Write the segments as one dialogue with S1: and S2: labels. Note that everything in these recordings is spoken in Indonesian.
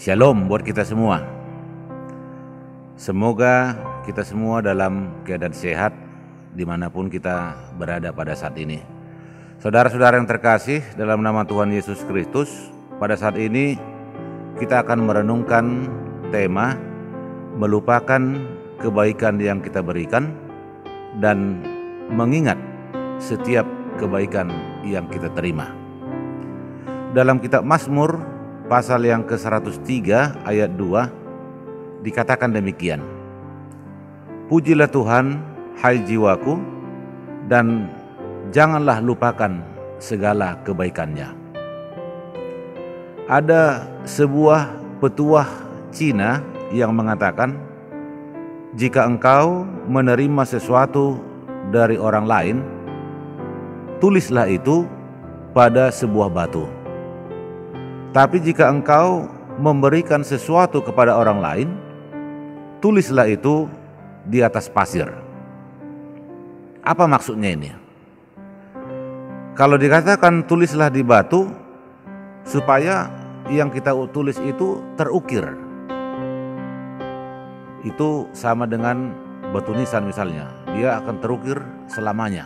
S1: Shalom buat kita semua. Semoga kita semua dalam keadaan sehat dimanapun kita berada pada saat ini. Saudara-saudara yang terkasih, dalam nama Tuhan Yesus Kristus, pada saat ini kita akan merenungkan tema melupakan kebaikan yang kita berikan dan mengingat setiap kebaikan yang kita terima. Dalam kitab Mazmur pasal yang ke-103 ayat 2 dikatakan demikian. Pujilah Tuhan, hai jiwaku, dan janganlah lupakan segala kebaikannya. Ada sebuah petuah Cina yang mengatakan, jika engkau menerima sesuatu dari orang lain, tulislah itu pada sebuah batu. Tapi jika engkau memberikan sesuatu kepada orang lain, tulislah itu di atas pasir. Apa maksudnya ini? Kalau dikatakan tulislah di batu, supaya yang kita tulis itu terukir. Itu sama dengan batu nisan misalnya, dia akan terukir selamanya.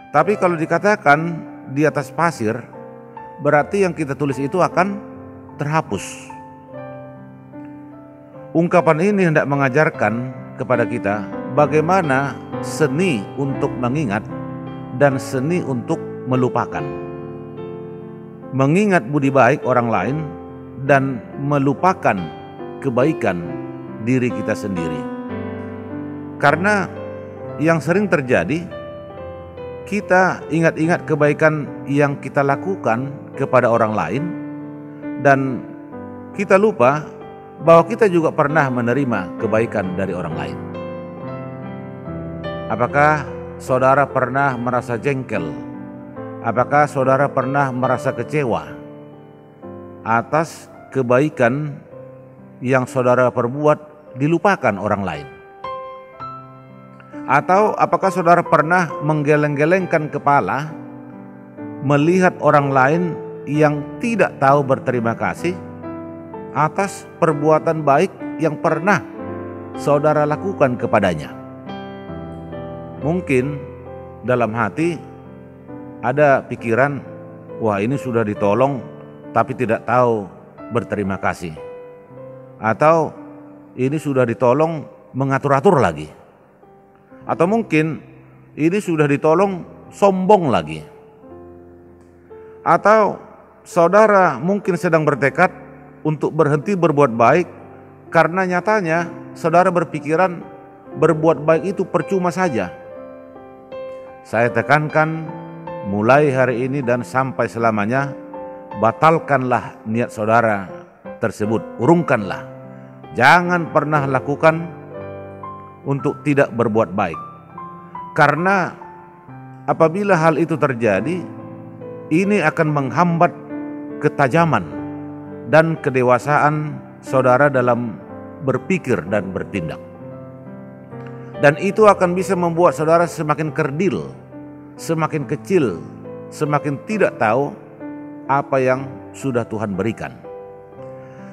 S1: Tapi kalau dikatakan di atas pasir, berarti yang kita tulis itu akan terhapus. Ungkapan ini hendak mengajarkan kepada kita bagaimana seni untuk mengingat dan seni untuk melupakan. Mengingat budi baik orang lain dan melupakan kebaikan diri kita sendiri. Karena yang sering terjadi, kita ingat-ingat kebaikan yang kita lakukan kepada orang lain dan kita lupa bahwa kita juga pernah menerima kebaikan dari orang lain. Apakah saudara pernah merasa jengkel? Apakah saudara pernah merasa kecewa atas kebaikan yang saudara perbuat dilupakan orang lain? Atau apakah saudara pernah menggeleng-gelengkan kepala melihat orang lain yang tidak tahu berterima kasih atas perbuatan baik yang pernah saudara lakukan kepadanya? Mungkin dalam hati ada pikiran, wah ini sudah ditolong tapi tidak tahu berterima kasih. Atau ini sudah ditolong mengatur-atur lagi. Atau mungkin ini sudah ditolong sombong lagi. Atau saudara mungkin sedang bertekad untuk berhenti berbuat baik karena nyatanya saudara berpikiran berbuat baik itu percuma saja. Saya tekankan mulai hari ini dan sampai selamanya, batalkanlah niat saudara tersebut, urungkanlah. Jangan pernah lakukan untuk tidak berbuat baik. Karena apabila hal itu terjadi, ini akan menghambat ketajaman dan kedewasaan saudara dalam berpikir dan bertindak. Dan itu akan bisa membuat saudara semakin kerdil, semakin kecil, semakin tidak tahu apa yang sudah Tuhan berikan.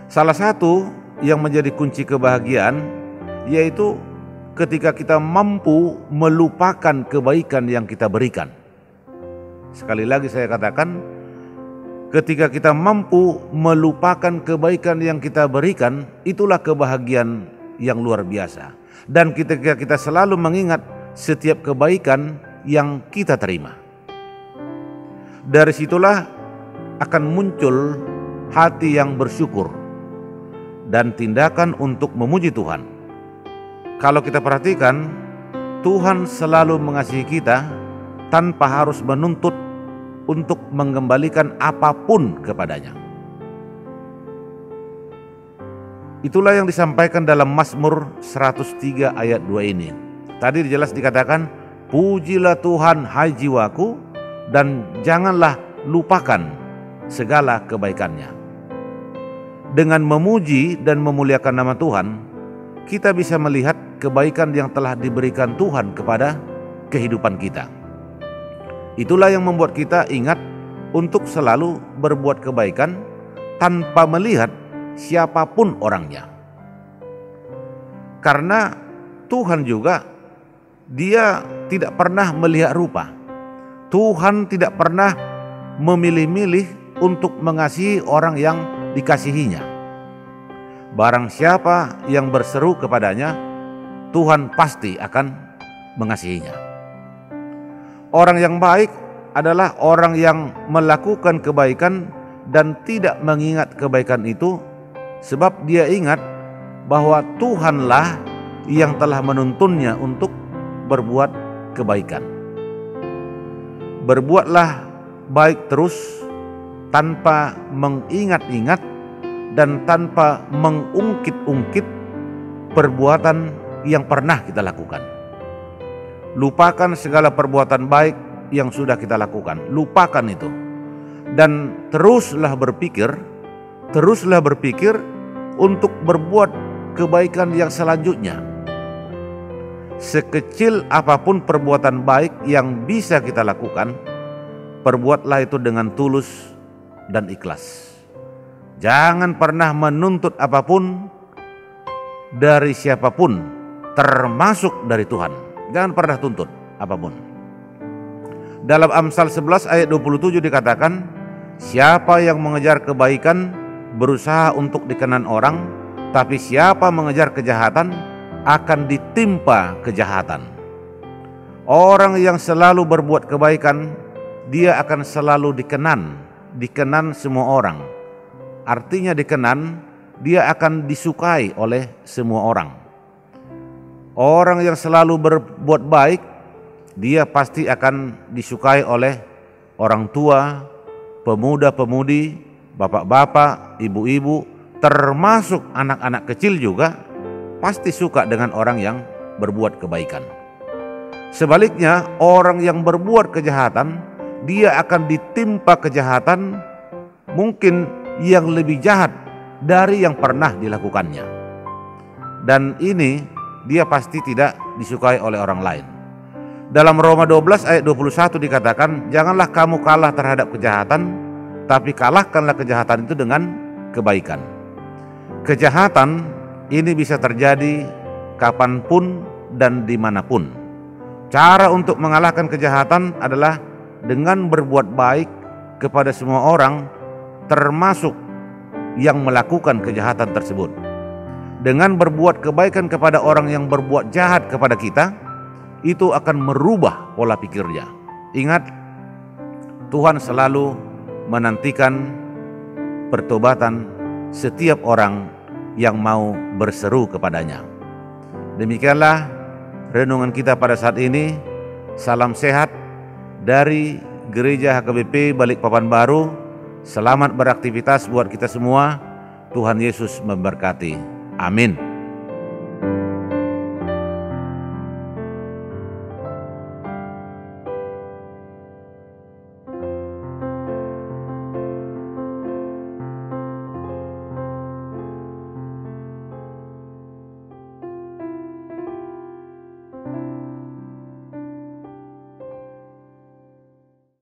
S1: Salah satu yang menjadi kunci kebahagiaan yaitu ketika kita mampu melupakan kebaikan yang kita berikan. Sekali lagi saya katakan, ketika kita mampu melupakan kebaikan yang kita berikan, itulah kebahagiaan yang luar biasa. Dan ketika kita selalu mengingat setiap kebaikan yang kita terima, dari situlah akan muncul hati yang bersyukur dan tindakan untuk memuji Tuhan. Kalau kita perhatikan, Tuhan selalu mengasihi kita tanpa harus menuntut untuk mengembalikan apapun kepadanya. Itulah yang disampaikan dalam Mazmur 103 ayat 2 ini. Tadi jelas dikatakan, pujilah Tuhan hai jiwaku, dan janganlah lupakan segala kebaikannya. Dengan memuji dan memuliakan nama Tuhan, kita bisa melihat kebaikan yang telah diberikan Tuhan kepada kehidupan kita. Itulah yang membuat kita ingat untuk selalu berbuat kebaikan tanpa melihat siapapun orangnya. Karena Tuhan juga, Dia tidak pernah melihat rupa. Tuhan tidak pernah memilih-milih untuk mengasihi orang yang dikasihinya. Barang siapa yang berseru kepadanya, Tuhan pasti akan mengasihinya. Orang yang baik adalah orang yang melakukan kebaikan dan tidak mengingat kebaikan itu, sebab dia ingat bahwa Tuhanlah yang telah menuntunnya untuk berbuat kebaikan. Berbuatlah baik terus tanpa mengingat-ingat dan tanpa mengungkit-ungkit perbuatan yang pernah kita lakukan. Lupakan segala perbuatan baik yang sudah kita lakukan, lupakan itu. Dan teruslah berpikir untuk berbuat kebaikan yang selanjutnya. Sekecil apapun perbuatan baik yang bisa kita lakukan, perbuatlah itu dengan tulus dan ikhlas. Jangan pernah menuntut apapun dari siapapun, termasuk dari Tuhan. Jangan pernah tuntut apapun. Dalam Amsal 11 ayat 27 dikatakan, siapa yang mengejar kebaikan berusaha untuk dikenan orang, tapi siapa mengejar kejahatan akan ditimpa kejahatan. Orang yang selalu berbuat kebaikan, dia akan selalu dikenan semua orang. Artinya dikenan, dia akan disukai oleh semua orang. Orang yang selalu berbuat baik, dia pasti akan disukai oleh orang tua, pemuda-pemudi, bapak-bapak, ibu-ibu, termasuk anak-anak kecil juga pasti suka dengan orang yang berbuat kebaikan. Sebaliknya, orang yang berbuat kejahatan, dia akan ditimpa kejahatan mungkin yang lebih jahat dari yang pernah dilakukannya. Dan ini dia pasti tidak disukai oleh orang lain. Dalam Roma 12 ayat 21 dikatakan, janganlah kamu kalah terhadap kejahatan, tapi kalahkanlah kejahatan itu dengan kebaikan. Kejahatan ini bisa terjadi kapanpun dan dimanapun. Cara untuk mengalahkan kejahatan adalah dengan berbuat baik kepada semua orang, termasuk yang melakukan kejahatan tersebut. Dengan berbuat kebaikan kepada orang yang berbuat jahat kepada kita, itu akan merubah pola pikirnya. Ingat, Tuhan selalu menantikan pertobatan setiap orang yang mau berseru kepadanya. Demikianlah renungan kita pada saat ini. Salam sehat dari Gereja HKBP Balikpapan Baru. Selamat beraktivitas buat kita semua. Tuhan Yesus memberkati. Amin.